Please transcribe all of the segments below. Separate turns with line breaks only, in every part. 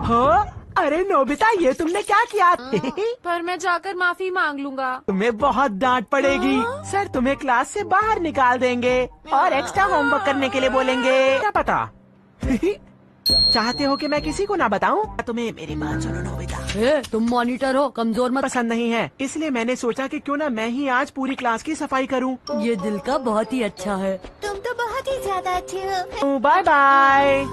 हो? अरे नोबिता, ये तुमने क्या किया?
पर मैं जाकर माफी मांग लूंगा।
तुम्हें बहुत डांट पड़ेगी। सर तुम्हें क्लास से बाहर निकाल देंगे और एक्स्ट्रा होमवर्क करने के लिए बोलेंगे। क्या पता? चाहते हो कि मैं किसी को ना बताऊं? तुम्हें मेरी बात सुनो नोबिता।
तुम मॉनिटर हो, कमजोर मत।
पसंद नहीं है, इसलिए मैंने सोचा कि क्यों ना मैं ही आज पूरी क्लास की सफाई करूं।
ये दिल का बहुत ही अच्छा है।
तुम तो बहुत ही ज्यादा अच्छे हो।
Bye bye.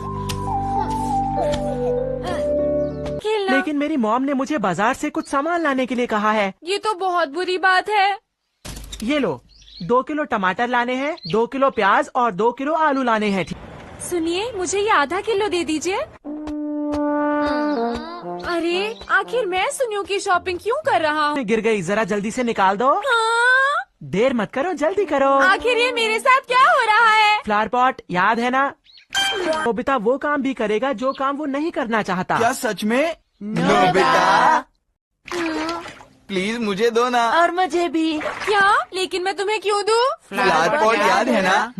खेलना।
लेकिन मेरी मॉम ने मुझे बाजार से कुछ सामान लाने के लिए कहा है।
ये तो बहुत बुरी बात है।
ये लो, 2 किलो टमाटर लाने हैं, 2 किलो प्याज और 2 किलो आलू लाने हैं।
सुनिए, मुझे ये आधा किलो दे दीजिए। अरे आखिर मैं सुनियो की शॉपिंग क्यों कर रहा हूँ?
गिर गई, जरा जल्दी से निकाल दो।
हाँ?
देर मत करो, जल्दी करो।
आखिर ये मेरे साथ क्या हो रहा है?
फ्लावर पॉट याद है ना? नोबिता वो काम भी करेगा जो काम वो नहीं करना चाहता।
क्या सच में? नोबिता प्लीज मुझे दो ना।
और मुझे भी।
क्या? लेकिन मैं तुम्हें क्यों दूँ?
फ्लावर पॉट याद है ना?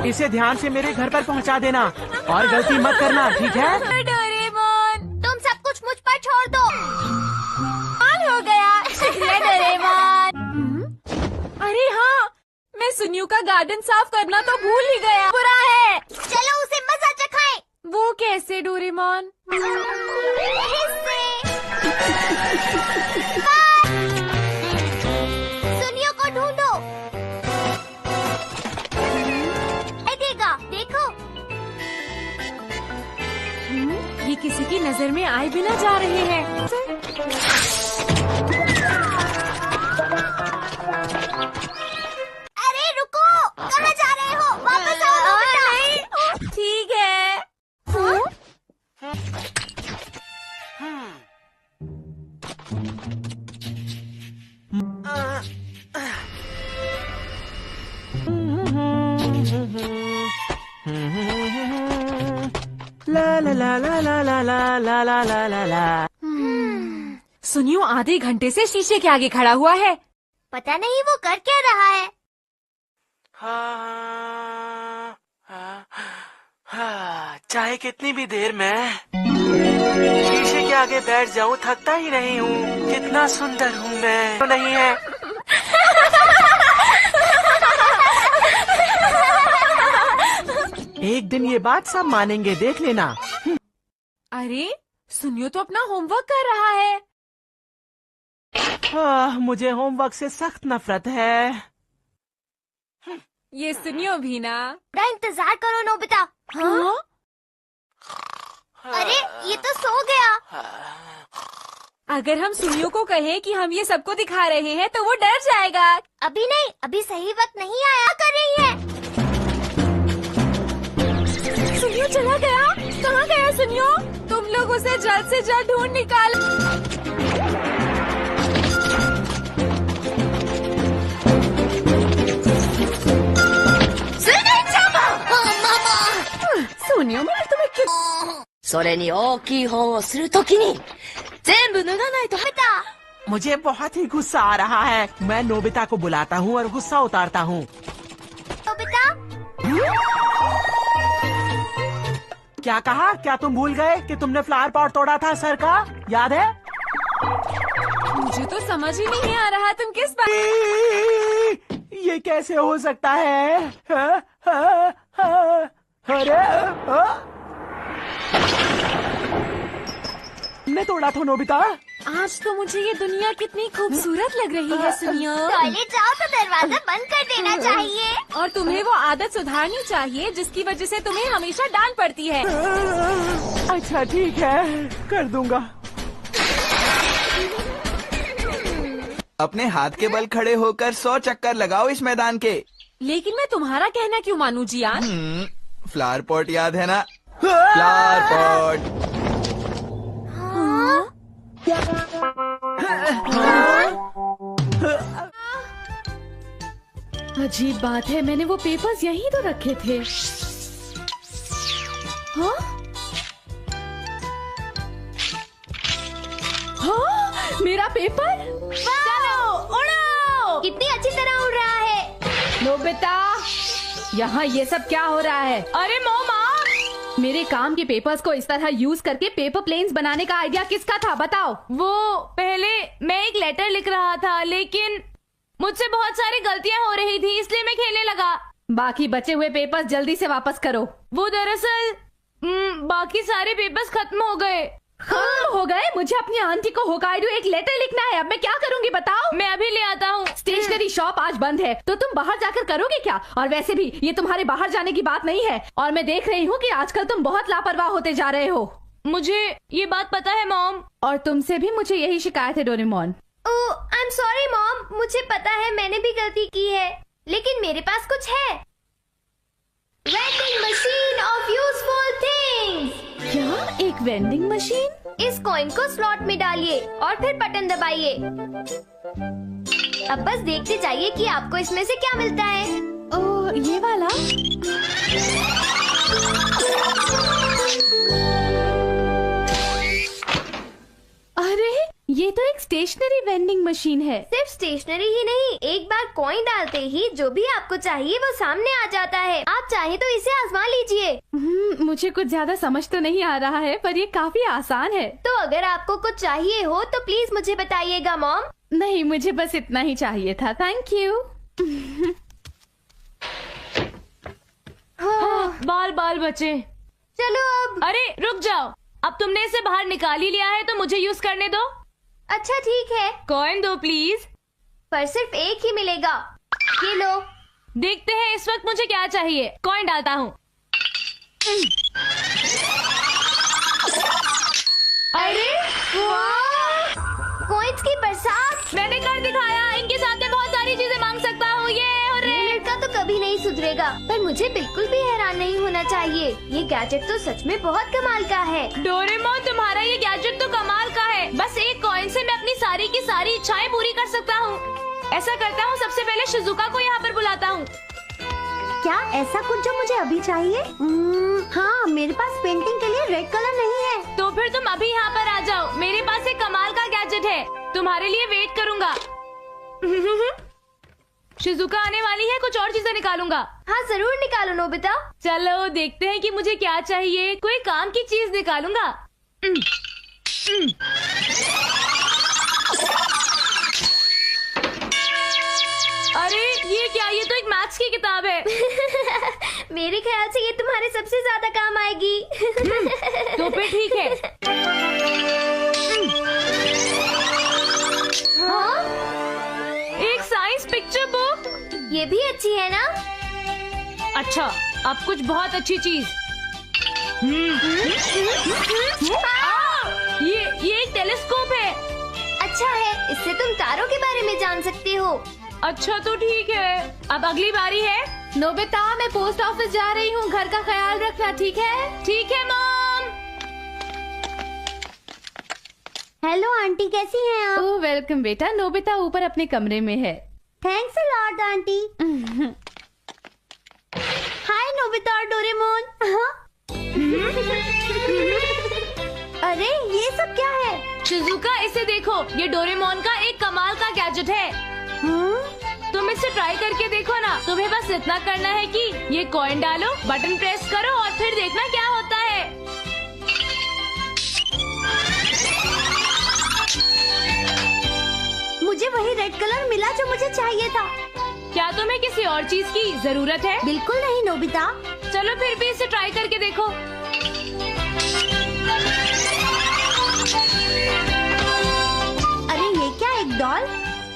इसे ध्यान से मेरे घर पर पहुंचा देना और गलती मत करना, ठीक है?
डोरेमोन,
तुम सब कुछ मुझ पर छोड़ दो।
कमाल हो गया। शुक्रिया डोरेमोन। अरे हाँ, मैं सुनियो का गार्डन साफ करना तो भूल ही गया। बुरा है।
चलो उसे मजा चखाएं।
वो कैसे डोरेमोन?
सुनियो को ढूंढो। देगा, देखो।
ये किसी की नजर में आए बिना जा रहे हैं।
अरे रुको, कहाँ जा रहे हो? वापस आओ नोबिता।
नहीं, ठीक है।
ला ला ला ला ला ला ला ला ला ला ला ला।
सुनियो आधे घंटे से शीशे के आगे खड़ा हुआ है।
पता नहीं वो कर क्या रहा है।
चाहे कितनी भी देर में शीशे के आगे बैठ जाऊं, थकता ही नहीं हूँ। कितना सुंदर हूँ मैं। तो नहीं है। एक दिन ये बात सब मानेंगे, देख लेना।
अरे सुनियो तो अपना होमवर्क कर रहा है।
मुझे होमवर्क से सख्त नफरत है।
ये सुनियो भी ना।
थोड़ा इंतजार करो नोबिता।
हाँ?
अरे ये तो सो गया।
अगर हम सुनियो को कहें कि हम ये सबको दिखा रहे हैं तो वो डर जाएगा।
अभी नहीं, अभी सही वक्त नहीं आया। कर रही है।
सुनियो चला गया। कहाँ गया सुनियो? तुम लोग उसे जल्द से जल्द ढूंढ निकालो। सुनियो मैंने तुम्हें क्यों?
それに大きい本をするときに全部脱がないと。
मुझे बहुत ही गुस्सा आ रहा है। मैं नोबिता को बुलाता हूँ और गुस्सा उतारता हूँ।
नोबिता,
क्या कहा? क्या तुम भूल गए कि तुमने फ्लावर पॉट तोड़ा था सर का? याद है?
मुझे तो समझ ही नहीं आ रहा तुम किस बात।
ये कैसे हो सकता है? अरे मैं तोड़ा था नोबिता।
आज तो मुझे ये दुनिया कितनी खूबसूरत लग रही है सुनियो।
टॉयलेट जाओ तो दरवाजा बंद कर देना चाहिए।
और तुम्हें वो आदत सुधारनी चाहिए जिसकी वजह से तुम्हें हमेशा डांट पड़ती है।
अच्छा ठीक है, कर दूंगा।
अपने हाथ के बल खड़े होकर 100 चक्कर लगाओ इस मैदान के।
लेकिन मैं तुम्हारा कहना क्यों मानूं जियान?
फ्लावर पॉट याद है ना? Flower pot.
अजीब बात है, मैंने वो पेपर्स यहीं तो रखे थे। हाँ? हाँ? मेरा पेपर? चलो उड़ो!
कितनी अच्छी तरह उड़ रहा है।
नोबिता, यहाँ ये सब क्या हो रहा है? अरे मोमा, मेरे काम के पेपर्स को इस तरह यूज करके पेपर प्लेन्स बनाने का आइडिया किसका था, बताओ। वो पहले मैं एक लेटर लिख रहा था, लेकिन मुझसे बहुत सारी गलतियां हो रही थी, इसलिए मैं खेलने लगा। बाकी बचे हुए पेपर्स जल्दी से वापस करो। वो दरअसल बाकी सारे पेपर्स खत्म हो गए। हो गए? मुझे अपनी आंटी को होकाइडो एक लेटर लिखना है। अब मैं क्या करूंगी बताओ? मैं अभी ले आता हूँ। स्टेशनरी शॉप आज बंद है, तो तुम बाहर जाकर करोगे क्या? और वैसे भी ये तुम्हारे बाहर जाने की बात नहीं है, और मैं देख रही हूँ कि आजकल तुम बहुत लापरवाह होते जा रहे हो। मुझे ये बात पता है मॉम, और तुमसे भी मुझे यही शिकायत है Doraemon.
Oh, I am sorry mom, मुझे पता है मैंने भी गलती की है, लेकिन मेरे पास कुछ है। Vending machine of useful things.
क्या? एक वेंडिंग मशीन?
इस कॉइन को स्लॉट में डालिए और फिर बटन दबाइए। अब बस देखते जाइए कि आपको इसमें से क्या मिलता है।
ओह, ये वाला? अरे ये तो एक स्टेशनरी वेंडिंग मशीन है।
सिर्फ स्टेशनरी ही नहीं, एक बार कॉइन डालते ही जो भी आपको चाहिए वो सामने आ जाता है। आप चाहे तो इसे आजमा लीजिए।
मुझे कुछ ज्यादा समझ तो नहीं आ रहा है, पर ये काफी आसान है।
तो अगर आपको कुछ चाहिए हो तो प्लीज मुझे बताइएगा मॉम।
नहीं, मुझे बस इतना ही चाहिए था, थैंक यू। बाल बाल बचे।
चलो अब।
अरे रुक जाओ, अब तुमने इसे बाहर निकाल ही लिया है तो मुझे यूज करने दो।
अच्छा ठीक है,
कॉइन दो प्लीज।
पर सिर्फ एक ही मिलेगा। ये लो।
देखते हैं इस वक्त मुझे क्या चाहिए। कॉइन डालता हूँ।
अरे वाह, कॉइन्स की बरसात।
मैंने कर दिखाया। इनके साथ मैं बहुत सारी चीजें मांग सकता हूँ। ये
लड़का तो कभी नहीं सुधरेगा, पर मुझे बिल्कुल भी हैरान नहीं होना चाहिए। ये गैजेट तो सच में बहुत कमाल का है।
डोरेमोन, तुम्हारा ये गैजेट तो कमाल का है। बस एक कॉइन से मैं अपनी सारी की सारी इच्छाएं पूरी कर सकता हूँ। ऐसा करता हूँ, सबसे पहले शिजुका को यहाँ पर बुलाता हूँ।
क्या ऐसा कुछ जो मुझे अभी चाहिए? हाँ, मेरे पास पेंटिंग के लिए रेड कलर नहीं है।
तो फिर तुम अभी यहाँ पर आ जाओ। मेरे पास एक कमाल का गैजेट है, तुम्हारे लिए वेट करूँगा। शिजुका आने वाली है, कुछ और चीजें निकालूंगा।
हाँ जरूर निकालो नोबिता।
चलो देखते हैं कि मुझे क्या चाहिए। कोई काम की चीज निकालूंगा। अरे ये क्या? ये तो एक मैथ्स की किताब है।
मेरे ख्याल से ये तुम्हारे सबसे ज्यादा काम आएगी।
तो फिर ठीक है।
हाँ?
एक साइंस पिक्चर बुक।
ये भी अच्छी है ना?
अच्छा, अब कुछ बहुत अच्छी चीज। ये एक टेलीस्कोप है।
अच्छा है, इससे तुम तारों के बारे में जान सकते हो।
अच्छा तो ठीक है, अब अगली बारी है। नोबिता, मैं पोस्ट ऑफिस जा रही हूँ, घर का ख्याल रखना, ठीक है? ठीक है मॉम।
हेलो आंटी, कैसी हैं आप?
ओह वेलकम बेटा। नोबिता ऊपर अपने कमरे में है।
Thanks a lot aunty. Hi Nobita और डोरेमोन। अरे ये सब क्या है?
शिजुका, इसे देखो, ये डोरेमोन का एक कमाल का गैजेट है। तुम इसे ट्राई करके देखो ना। तुम्हें बस इतना करना है कि ये कॉइन डालो, बटन प्रेस करो और फिर देखना क्या होता है।
मुझे वही रेड कलर मिला जो मुझे चाहिए था।
क्या तुम्हें किसी और चीज की जरूरत है?
बिल्कुल नहीं नोबिता।
चलो फिर भी इसे ट्राई करके देखो।
अरे ये क्या, एक डॉल?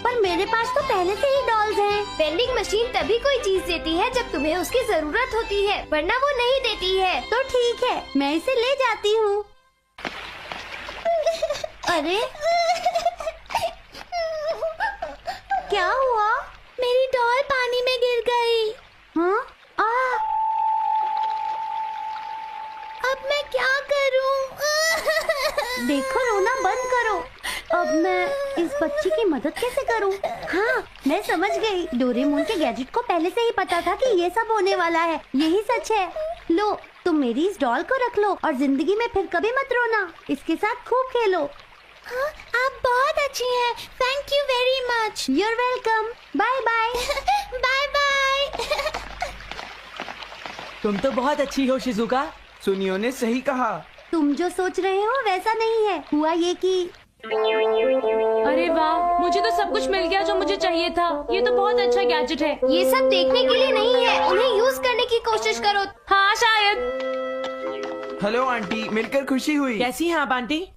पर मेरे पास तो पहले से ही डॉल्स हैं। वेंडिंग मशीन तभी कोई चीज देती है जब तुम्हें उसकी जरूरत होती है, वरना वो नहीं देती है। तो ठीक है, मैं इसे ले जाती हूँ। अरे क्या हुआ? मेरी डॉल पानी में गिर गई। हाँ? अब मैं क्या करूं? देखो, रोना बंद करो। अब मैं इस बच्ची की मदद कैसे करूं? हाँ, मैं समझ गई। डोरेमोन के गैजेट को पहले से ही पता था कि ये सब होने वाला है। यही सच है। लो, तुम मेरी इस डॉल को रख लो और जिंदगी में फिर कभी मत रोना। इसके साथ खूब खेलो। हाँ, आप बहुत अच्छी हैं। Thank you very much. You are welcome. Bye bye. Bye bye.
तुम तो बहुत अच्छी हो शिजुका।
सुनियो ने सही कहा।
तुम जो सोच रहे हो वैसा नहीं है। हुआ ये कि
अरे वाह, मुझे तो सब कुछ मिल गया जो मुझे चाहिए था। ये तो बहुत अच्छा गैजेट है।
ये सब देखने के लिए नहीं है, उन्हें यूज करने की कोशिश करो।
हाँ शायद।
हेलो आंटी, मिलकर खुशी हुई।
कैसी हैं आप आंटी?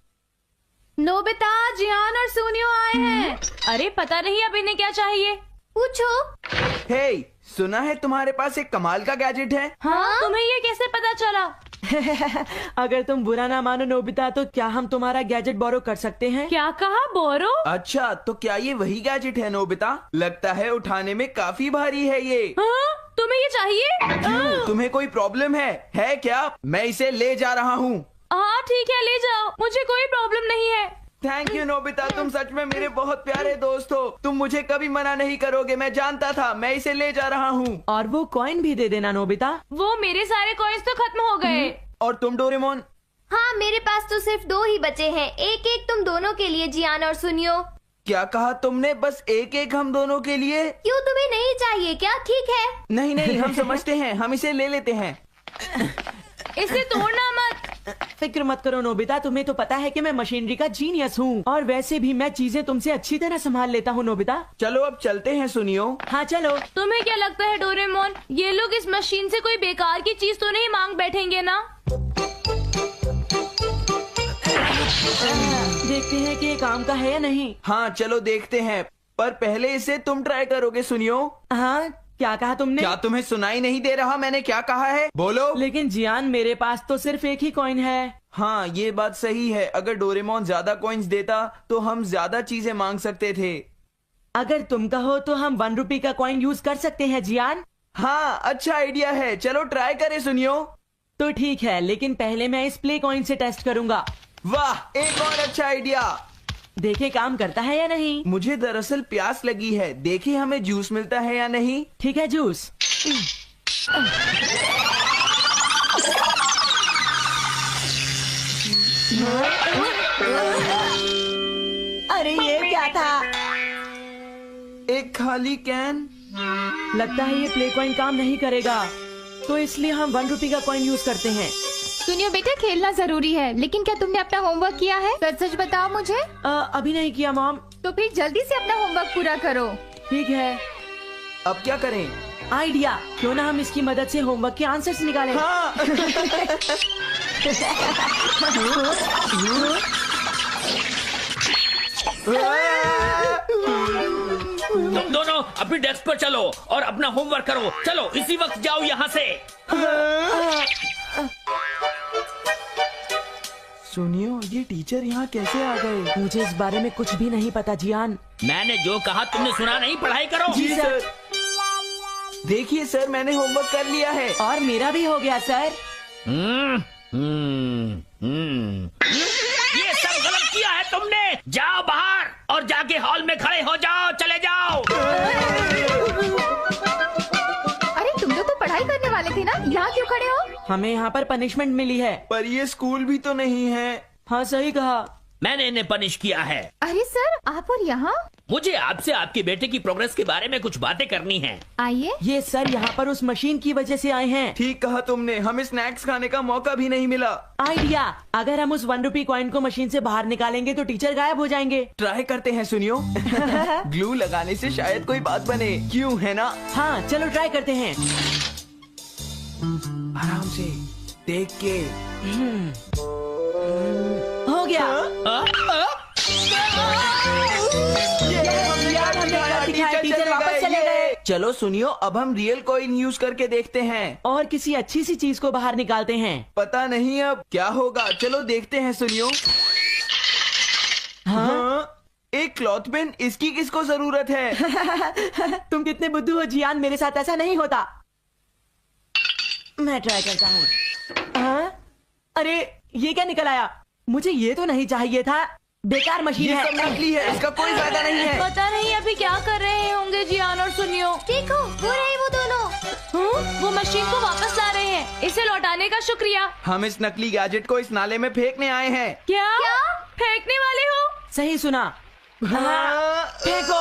नोबिता, जियान और सुनियो आए हैं। अरे पता नहीं अब इन्हें क्या चाहिए।
पूछो।
हे, सुना है तुम्हारे पास एक कमाल का गैजेट है।
हाँ? तुम्हें ये कैसे पता चला?
अगर तुम बुरा ना मानो नोबिता, तो क्या हम तुम्हारा गैजेट बोरो कर सकते हैं?
क्या कहा, बोरो?
अच्छा, तो क्या ये वही गैजेट है नोबिता? लगता है उठाने में काफी भारी है ये।
हाँ? तुम्हें ये चाहिए?
क्यों, तुम्हें कोई प्रॉब्लम है क्या? मैं इसे ले जा रहा हूँ।
हाँ ठीक है, ले जाओ, मुझे कोई प्रॉब्लम नहीं है।
थैंक यू नोबिता, तुम सच में मेरे बहुत प्यारे दोस्त हो। तुम मुझे कभी मना नहीं करोगे, मैं जानता था। मैं इसे ले जा रहा हूँ।
और वो कॉइन भी दे देना नोबिता।
वो मेरे सारे कॉइन्स तो खत्म हो गए।
और तुम डोरेमोन?
हाँ, मेरे पास तो सिर्फ 2 ही बचे हैं। एक एक तुम दोनों के लिए, जियान और सुनियो।
क्या कहा तुमने? बस एक एक हम दोनों के लिए?
क्यों, तुम्हें नहीं चाहिए क्या? ठीक है।
नहीं नहीं, हम समझते हैं, हम इसे ले लेते हैं।
इसे तोड़ना मत।
फिक्र मत करो नोबिता, तुम्हें तो पता है कि मैं मशीनरी का जीनियस हूँ। और वैसे भी मैं चीजें तुमसे अच्छी तरह संभाल लेता हूँ नोबिता।
चलो अब चलते हैं सुनियो।
हाँ चलो।
तुम्हें क्या लगता है डोरेमोन, ये लोग इस मशीन से कोई बेकार की चीज तो नहीं मांग बैठेंगे ना?
देखते हैं कि ये काम का है या नहीं।
हाँ चलो देखते हैं, पर पहले इसे तुम ट्राई करोगे सुनियो।
हाँ, क्या कहा तुमने?
क्या तुम्हें सुनाई नहीं दे रहा मैंने क्या कहा है? बोलो।
लेकिन जियान, मेरे पास तो सिर्फ एक ही कॉइन है।
हाँ ये बात सही है, अगर डोरेमोन ज्यादा कॉइन्स देता तो हम ज्यादा चीजें मांग सकते थे।
अगर तुम कहो तो हम 1 रुपए का कॉइन यूज कर सकते हैं जियान।
हाँ अच्छा आइडिया है, चलो ट्राई करें सुनियो।
तो ठीक है, लेकिन पहले मैं इस प्ले कॉइन से टेस्ट करूंगा।
वाह, एक और अच्छा आइडिया।
देखे काम करता है या नहीं।
मुझे दरअसल प्यास लगी है, देखिए हमें जूस मिलता है या नहीं।
ठीक है, जूस। अरे ये क्या था?
एक खाली कैन।
लगता है ये प्ले कॉइन काम नहीं करेगा, तो इसलिए हम 1 रुपए का कॉइन यूज करते हैं।
सुनियो बेटा, खेलना जरूरी है, लेकिन क्या तुमने अपना होमवर्क किया है? सच सच बताओ मुझे।
अभी नहीं किया मॉम।
तो फिर जल्दी से अपना होमवर्क पूरा करो।
ठीक है।
अब क्या करें?
आइडिया, क्यों ना हम इसकी मदद से होमवर्क के आंसर्स निकालें।
हाँ।
तुम दोनों अपनी डेस्क पर चलो और अपना होमवर्क करो। चलो इसी वक्त जाओ यहाँ से।
सुनियो, ये टीचर यहाँ कैसे आ गए?
मुझे इस बारे में कुछ भी नहीं पता जियान।
मैंने जो कहा तुमने सुना नहीं? पढ़ाई करो।
जी सर। देखिए सर, मैंने होमवर्क कर लिया है।
और मेरा भी हो गया सर।
ये सब गलत किया है तुमने। जाओ बाहर और जाके हॉल में खड़े हो जाओ। चले जाओ।
अरे तुम लोग तो पढ़ाई करने वाले थे ना, यहाँ क्यों खड़े हो?
हमें यहाँ पर पनिशमेंट मिली है।
पर ये स्कूल भी तो नहीं है।
हाँ सही कहा।
मैंने इन्हें पनिश किया है।
अरे सर, आप और यहाँ?
मुझे आपसे आपके बेटे की प्रोग्रेस के बारे में कुछ बातें करनी है।
आइए।
ये सर यहाँ पर उस मशीन की वजह से आए हैं।
ठीक कहा तुमने, हमें स्नैक्स खाने का मौका भी नहीं मिला।
आइडिया, अगर हम उस 1 रुपए कॉइन को मशीन से बाहर निकालेंगे तो टीचर गायब हो जाएंगे।
ट्राई करते हैं सुनियो। ग्लू लगाने से शायद कोई बात बने, क्यों है ना?
हाँ चलो ट्राई करते हैं।
आराम से देख के।
हो गया। टीचर वापस चले गए।
चलो सुनियो, अब हम रियल कॉइन यूज करके देखते हैं
और किसी अच्छी सी चीज को बाहर निकालते हैं।
पता नहीं अब क्या होगा, चलो देखते हैं सुनियो। हाँ, एक क्लॉथ पेन, इसकी किसको जरूरत है?
तुम कितने बुद्धू हो जियान, मेरे साथ ऐसा नहीं होता। मैं ट्राई करता हूँ। हाँ? अरे ये क्या निकल आया? मुझे ये तो नहीं चाहिए था। बेकार मशीन
ये
है।
सब नकली है, इसका कोई फायदा नहीं है।
पता नहीं अभी क्या कर रहे होंगे जियान और सुनियो।
देखो, वो रहे वो दोनों।
वो मशीन को वापस ला रहे हैं। इसे लौटाने का शुक्रिया।
हम इस नकली गैजेट को इस नाले में फेंकने आए हैं।
क्या फेंकने वाले हो?
सही सुना। हाँ, फेंको।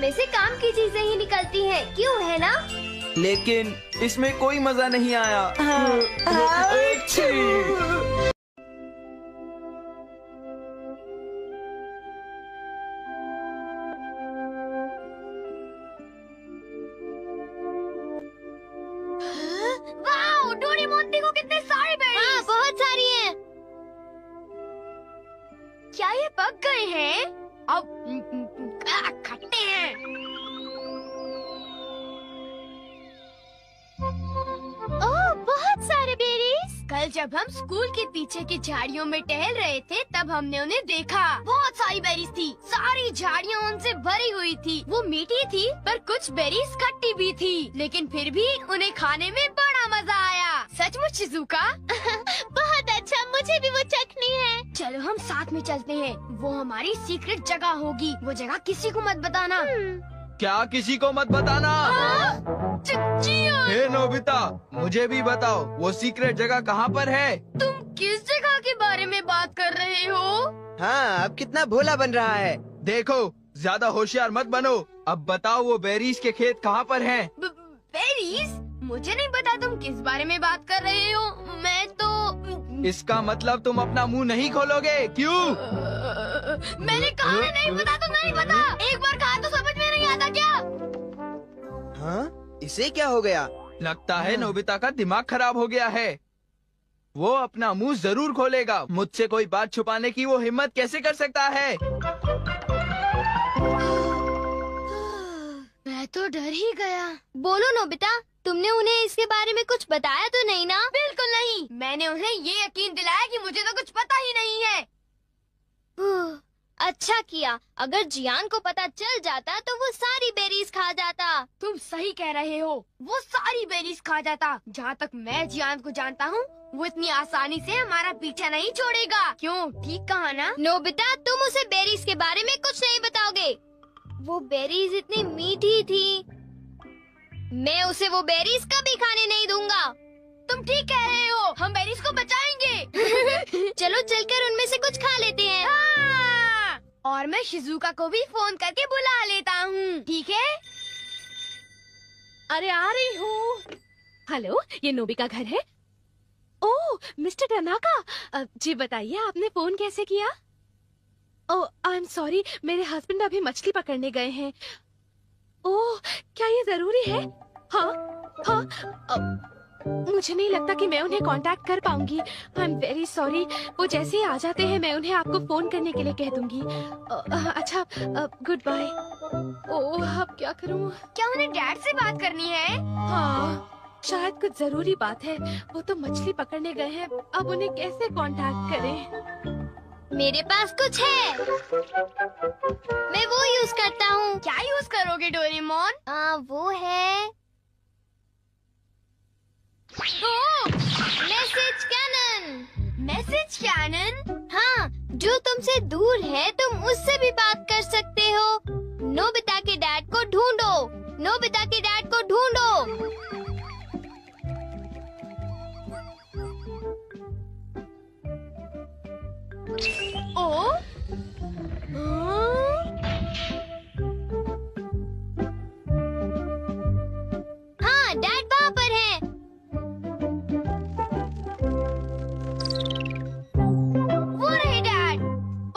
इसमें से काम की चीजें ही निकलती हैं, क्यों है ना?
लेकिन इसमें कोई मजा नहीं आया। अच्छी।
वाओ, डोरेमोन देखो कितने सारे बेरीज। हाँ, बहुत सारी हैं। क्या ये पक गए हैं? अब खट्टे हैं। ओह, बहुत सारे बेरीज। कल जब हम स्कूल के पीछे की झाड़ियों में टहल रहे थे तब हमने उन्हें देखा। बहुत सारी बेरीज थी, सारी झाड़ियाँ उनसे भरी हुई थी। वो मीठी थी पर कुछ बेरीज खट्टी भी थी, लेकिन फिर भी उन्हें खाने में बड़ा मजा आया। सचमुच शिज़ुका? बहुत अच्छा, मुझे भी वो चखनी है। चलो हम साथ में चलते हैं। वो हमारी सीक्रेट जगह होगी। वो जगह किसी को मत बताना।
क्या किसी को मत बताना? हे नोबिता, मुझे भी बताओ वो सीक्रेट जगह कहाँ पर है?
तुम किस जगह के बारे में बात कर रहे हो?
हाँ, अब कितना भोला बन रहा है। देखो, ज्यादा होशियार मत बनो। अब बताओ वो बेरीज के खेत कहाँ पर हैं?
बेरीज? मुझे नहीं पता तुम किस बारे में बात कर रहे हो। मैं तो
इसका मतलब तुम अपना मुंह नहीं खोलोगे, क्यों?
मैंने कहा है नहीं पता तो नहीं पता। एक बार कहा तो समझ में नहीं आता क्या?
हाँ, इसे क्या हो गया? लगता है नोबिता का दिमाग खराब हो गया है। वो अपना मुंह जरूर खोलेगा। मुझसे कोई बात छुपाने की वो हिम्मत कैसे कर सकता है?
मैं तो डर ही गया। बोलो नोबिता, तुमने उन्हें इसके बारे में कुछ बताया तो नहीं ना? बिल्कुल नहीं। मैंने उन्हें ये यकीन दिलाया कि मुझे तो कुछ पता ही नहीं है। अच्छा किया। अगर जियान को पता चल जाता तो वो सारी बेरीज खा जाता। तुम सही कह रहे हो, वो सारी बेरीज खा जाता। जहाँ तक मैं जियान को जानता हूँ, वो इतनी आसानी से हमारा पीछा नहीं छोड़ेगा। क्यों, ठीक कहा ना? नोबिता, तुम उसे बेरीज के बारे में कुछ नहीं बताओगे। वो बेरीज इतनी मीठी थी। मैं उसे वो बेरीज कभी खाने नहीं दूंगा। तुम ठीक कह रहे हो, हम बेरीज को बचाएंगे। चलो चलकर उनमें से कुछ खा लेते हैं। हाँ! और मैं शिज़ुका को भी फोन करके बुला लेता हूँ, ठीक है?
अरे आ रही हूँ। हेलो, ये नोबी का घर है? ओह, मिस्टर टनाका, जी बताइए आपने फोन कैसे किया? ओह, आई एम सॉरी, मेरे हस्बैंड अभी मछली पकड़ने गए हैं। ओह, क्या ये जरूरी है? हाँ, मुझे नहीं लगता कि मैं उन्हें कांटेक्ट कर पाऊंगी। I am very sorry. वो जैसे ही आ जाते हैं मैं उन्हें आपको फोन करने के लिए कह दूंगी। अच्छा, गुड बाय। ओह, अब क्या करूं?
क्या उन्हें डैड से बात करनी है?
हाँ, शायद कुछ जरूरी बात है। वो तो मछली पकड़ने गए हैं, अब उन्हें कैसे कांटेक्ट करें?
मेरे पास कुछ है। मैं वो यूज करता हूँ। क्या यूज करोगे डोरेमोन? वो है मैसेज कैनन। Message cannon? हाँ, जो तुमसे दूर है तुम उससे भी बात कर सकते हो। नोबिता के डैड को ढूंढो। नोबिता के डैड को ढूंढो। ओ? हाँ, डैड वहाँ पर है। वो रहे डैड।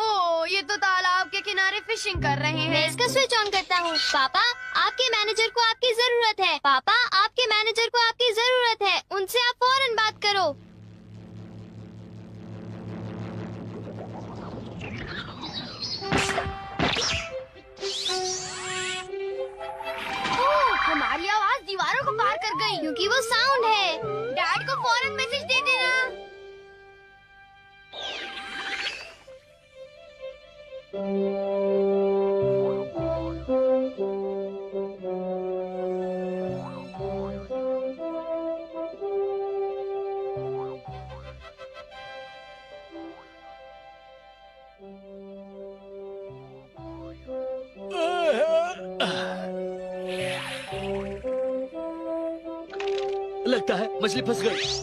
ओ, ये तो तालाब के किनारे फिशिंग कर रहे हैं। मैं इसका स्विच ऑन करता हूँ। पापा, आपके मैनेजर को आपकी जरूरत है। पापा, आपके मैनेजर को आपकी जरूरत है। उनसे आप फौरन बात करो। हमारी आवाज दीवारों को पार कर गई क्योंकि वो साउंड है। डैड को फौरन मैसेज दे देना।
लगता है मछली फंस गई।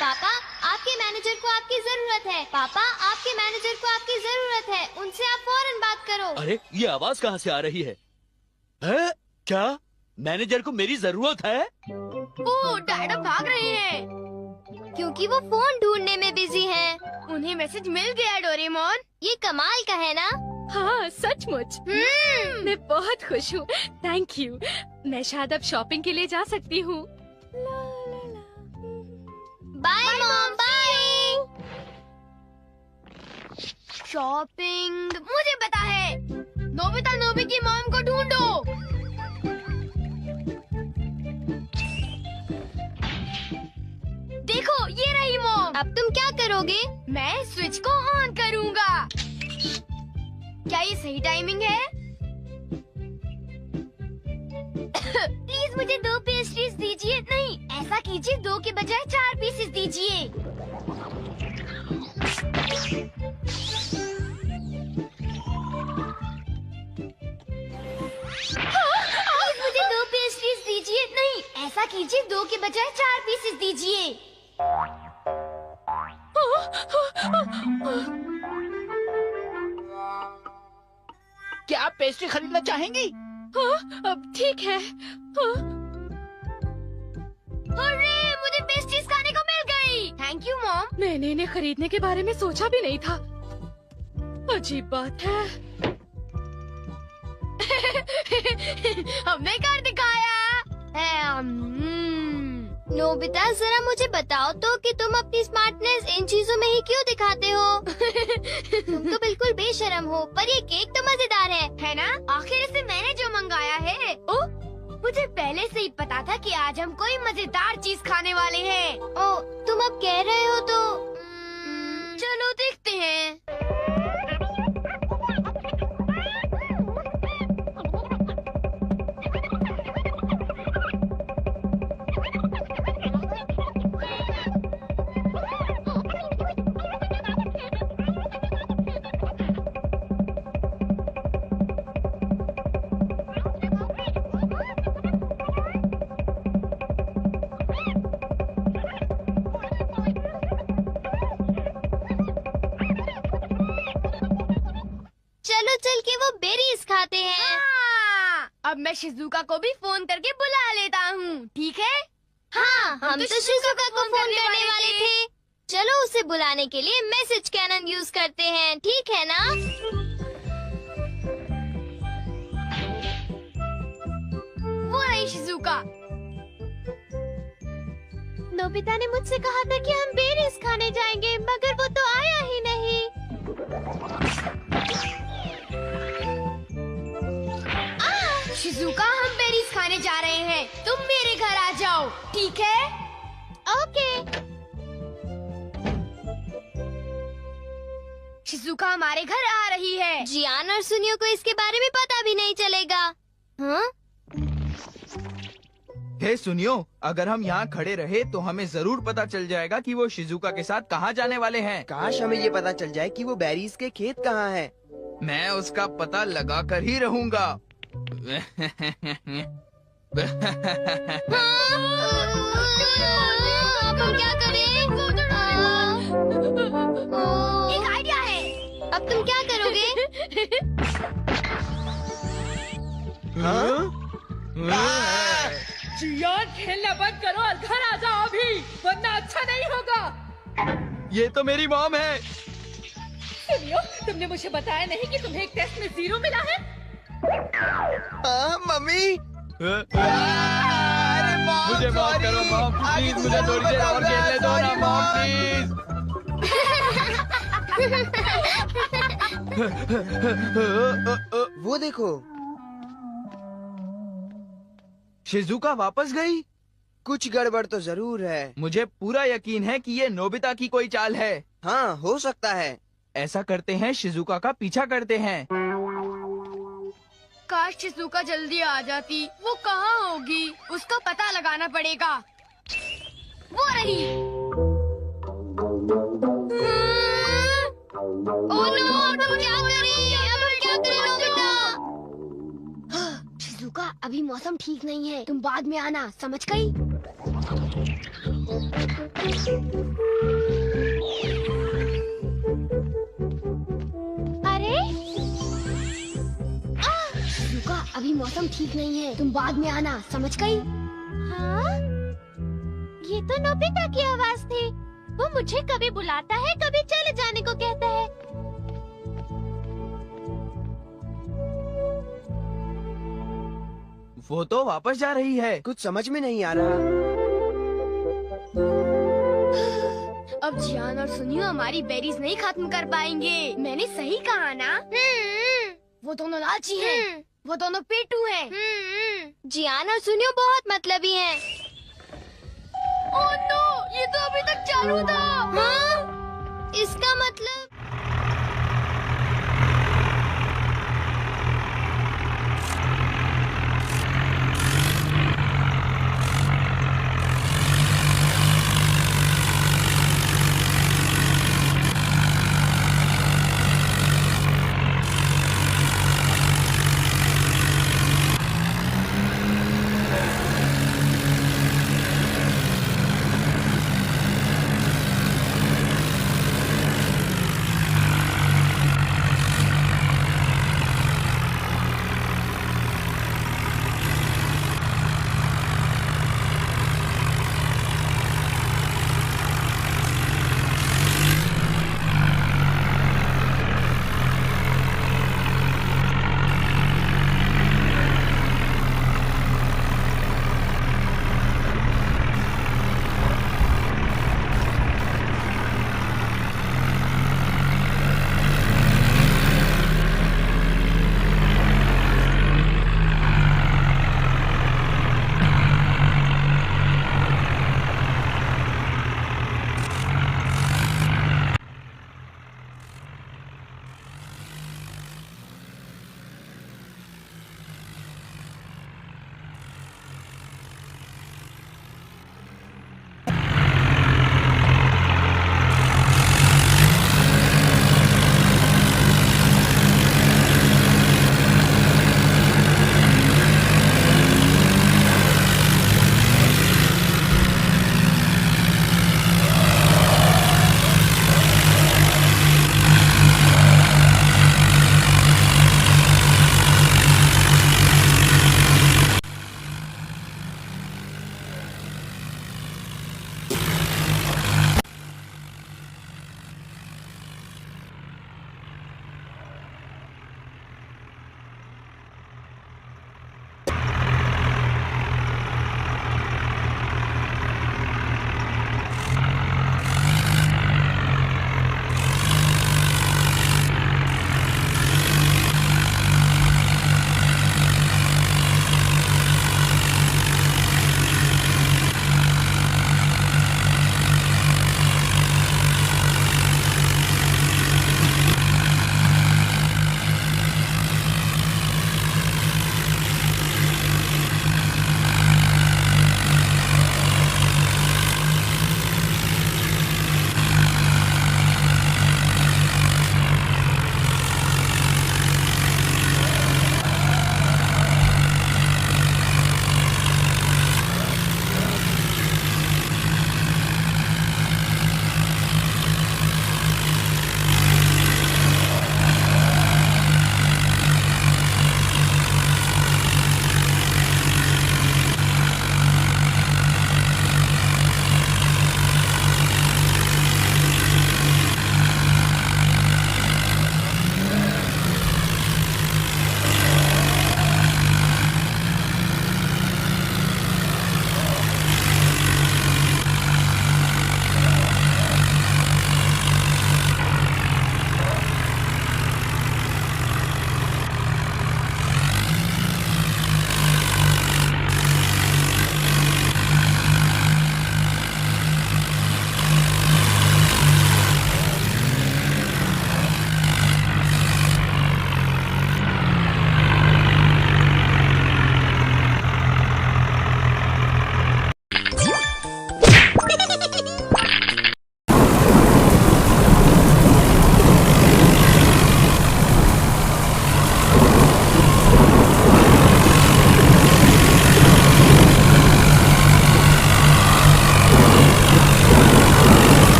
पापा, आपके मैनेजर को आपकी जरूरत है। पापा, आपके मैनेजर को आपकी जरूरत है। उनसे आप फौरन बात करो।
अरे, ये आवाज कहाँ से आ रही है? है? क्या मैनेजर को मेरी जरूरत है?
ओ डैड अब भाग रहे हैं
क्योंकि वो फोन ढूंढने में बिजी हैं।
उन्हें मैसेज मिल गया डोरेमोन।
ये कमाल का है ना?
हाँ सचमुच। मैं बहुत खुश हूँ। Thank you. मैं शायद अब शॉपिंग के लिए जा सकती हूँ।
Bye mom, bye.
शॉपिंग मुझे पता है। नोबिता नोबी की मॉम को ढूंढो। देखो ये रही मॉम।
अब तुम क्या करोगे?
मैं स्विच को ऑन करूँगा। क्या ये सही टाइमिंग है? प्लीज मुझे 2 पेस्ट्रीज दीजिए। नहीं, ऐसा कीजिए 2 के बजाय 4 पीसेस दीजिए। प्लीज मुझे 2 पेस्ट्रीज दीजिए। नहीं, ऐसा कीजिए 2 के बजाय 4 पीसेस दीजिए।
क्या आप पेस्ट्री खरीदना चाहेंगी?
अब ठीक है। अरे मुझे पेस्ट्रीज खाने को मिल गई। Thank you mom. मैंने इन्हें खरीदने के बारे में सोचा भी नहीं था। अजीब बात है। हमने कर दिखाया।
नोबिता जरा मुझे बताओ तो कि तुम अपनी स्मार्टनेस इन चीजों में ही क्यों दिखाते हो? तुम तो बिल्कुल बेशर्म हो, पर ये केक तो मजेदार है
ना? आखिर इसे मैंने जो मंगाया है। ओ, मुझे पहले से ही पता था कि आज हम कोई मजेदार चीज खाने वाले हैं।
ओ, तुम अब कह रहे हो तो
चलो देखते हैं।
चल के वो बेरीज खाते हैं।
अब मैं शिजुका को भी फोन करके बुला लेता हूँ, ठीक है?
हाँ, हम तो शिजुका को फोन करने वाले थे। चलो उसे बुलाने के लिए मैसेज कैनन यूज करते हैं, ठीक है ना?
वो रही शिजुका।
नोबिता ने मुझसे कहा था कि हम बेरीज खाने जाएंगे, मगर वो तो आया ही नहीं।
शिजुका, हम बेरीज खाने जा रहे हैं। तुम मेरे घर आ जाओ, ठीक है?
ओके।
शिजुका हमारे घर आ रही है।
जियान और सुनियो को इसके बारे में पता भी नहीं चलेगा। हाँ?
हे सुनियो, अगर हम यहाँ खड़े रहे तो हमें जरूर पता चल जाएगा कि वो शिजुका के साथ कहाँ जाने वाले हैं।
काश हमें ये पता चल जाए कि वो बेरीज के खेत कहाँ हैं।
मैं उसका पता लगा कर ही रहूँगा।
अब हम क्या करें?
एक आइडिया है।
अब तुम क्या करोगे?
जियान, खेलना बंद करो और घर आ जाओ अभी, वरना अच्छा नहीं होगा।
ये तो मेरी मॉम है।
सुनियो, तुमने मुझे बताया नहीं कि तुम्हें एक टेस्ट में 0 मिला है?
मम्मी,
मुझे माफ करो मॉम, प्लीज मुझे थोड़ी देर और खेलने दो ना मॉम, प्लीज।
वो देखो,
शिजुका वापस गई।
कुछ गड़बड़ तो जरूर है।
मुझे पूरा यकीन है कि ये नोबिता की कोई चाल है।
हाँ, हो सकता है।
ऐसा करते हैं, शिजुका का पीछा करते हैं।
काश शिजुका जल्दी आ जाती। वो कहाँ होगी? उसका पता लगाना पड़ेगा। वो रही।
ओह नो, अब हम क्या करें? अब हम क्या करें नोबिता?
शिजुका, अभी मौसम ठीक नहीं है, तुम बाद में आना, समझ गई?
अरे
शिजुका, अभी
मौसम ठीक नहीं है, तुम बाद में आना, समझ गई? हाँ? ये तो नोबिता की आवाज थी। वो मुझे कभी बुलाता है, कभी चले जाने को कहता है।
वो तो वापस जा रही है।
कुछ समझ में नहीं आ रहा।
अब जियान और सुनियो हमारी बेरीज नहीं खत्म कर पाएंगे। मैंने सही कहा ना? वो दोनों लालची हैं। वो दोनों पेटू हैं। जियान और सुनियो बहुत मतलबी हैं। ओह नो, ये तो अभी तक चालू था। हाँ? इसका मतलब